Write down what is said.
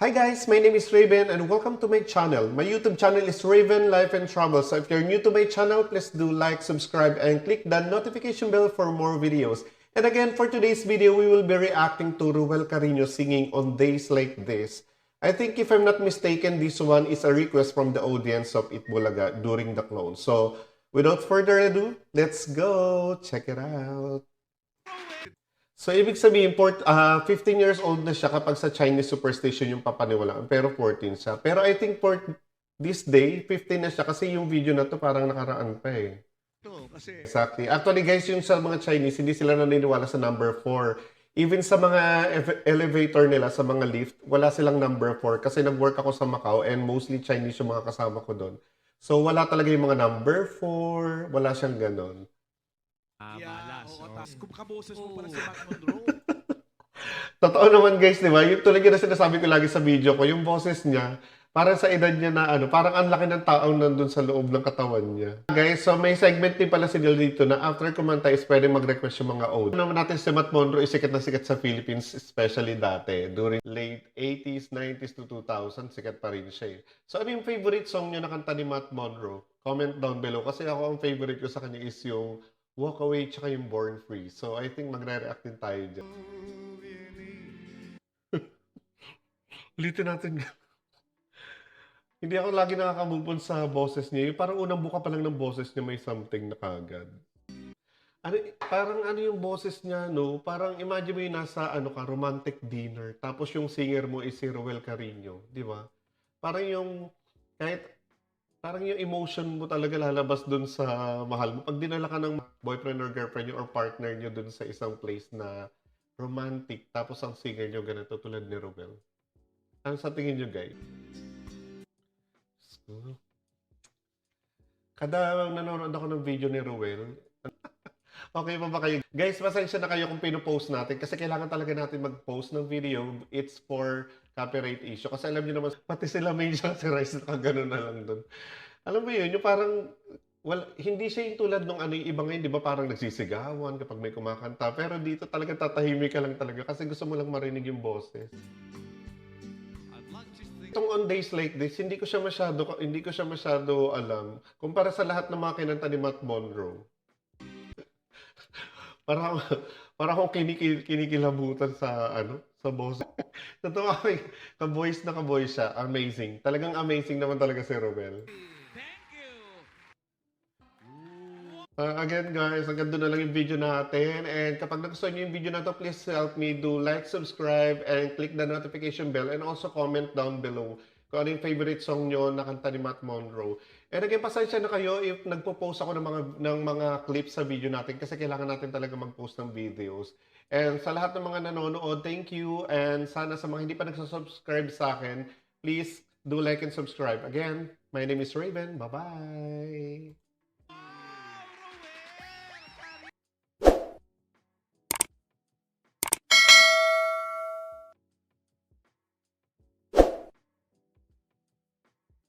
Hi guys, my name is Raven and welcome to my channel. My YouTube channel is Raven Life and Travel. So if you're new to my channel, please do like, subscribe, and click the notification bell for more videos. And again, for today's video, we will be reacting to Ruel Carino singing On Days Like This. I think if I'm not mistaken, this one is a request from the audience of Itbulaga during the clone. So without further ado, let's go! Check it out! So, ibig sabihin, 15 years old na siya kapag sa Chinese superstition yung papaniwalaan, pero 14 siya. Pero I think for this day, 15 na siya kasi yung video na to parang nakaraan pa eh. Kasi Exactly. Actually guys, yung sa mga Chinese, hindi sila naniniwala sa number 4. Even sa mga elevator nila, sa mga lift, wala silang number 4 kasi nag-work ako sa Macau and mostly Chinese yung mga kasama ko doon. So, wala talaga yung mga number 4, wala siyang ganon. malas. Tas kung kaboses mo pala si Matt Monroe. Totoo naman guys, di ba? Yung tulad yun na sinasabi ko lagi sa video ko, yung boses niya, parang sa edad niya na parang ang laki ng taong nandun sa loob ng katawan niya. Guys, so may segment din pala sila dito na after kumanta is pwede mag-request yung mga ode. Naman natin si Matt Monroe is sikat na sikat sa Philippines, especially dati. During late 80s, 90s to 2000, sikat pa rin siya eh. So ano yung favorite song niyo na kanta ni Matt Monroe? Comment down below. Kasi ako ang favorite ko sa kanya is yung Walk Away tsaka yung Born Free. So I think magre-react din tayo dyan. Ulitin natin. Hindi ako lagi nakaka-move on sa boses niya. Yung parang unang buka pa lang ng boses niya may something na kagad. Parang ano yung boses niya, no? Parang imagine mo yung nasa romantic dinner. Tapos yung singer mo is si Ruel Carino. Di ba? Parang yung, parang yung emotion mo talaga lalabas dun sa mahal mo. Pag dinala ka ng boyfriend or girlfriend nyo or partner nyo dun sa isang place na romantic, tapos ang singer nyo ganito tulad ni Ruel. Ano sa tingin nyo, guys? Kada nanonood ako ng video ni Ruel, okay pa ba kayo? Guys, pasensya na kayo kung pinopost natin kasi kailangan talaga natin mag-post ng video. It's for copyright issue. Kasi alam niyo naman, pati sila may siya si Rice na gano'n na lang doon. Alam mo yun, yung parang, hindi siya yung tulad ng yung iba ngayon, di ba parang nagsisigawan kapag may kumakanta. Pero dito talaga tatahimik ka lang talaga kasi gusto mo lang marinig yung boses. Itong On Days Like This, hindi ko siya masyado alam. Kumpara sa lahat ng mga kinanta ni Matt Monroe. Parang parang akong kinikilabutan sa boses. Totoo ka-voice na ka-voice siya. Amazing. Talagang amazing naman talaga si Romel. Again guys, hanggang doon na lang yung video natin. And kapag nagustuhan nyo yung video na to, please help me do like, subscribe, and click the notification bell. And also comment down below kung ano yung favorite song nyo na kanta ni Matt Monroe. And again, pasensya na kayo if nagpo-post ako ng mga clips sa video natin kasi kailangan natin talaga mag-post ng videos. And sa lahat ng mga nanonood, thank you. And sana sa mga hindi pa nagsasubscribe sa akin, please do like and subscribe. Again, my name is Raven. Bye-bye!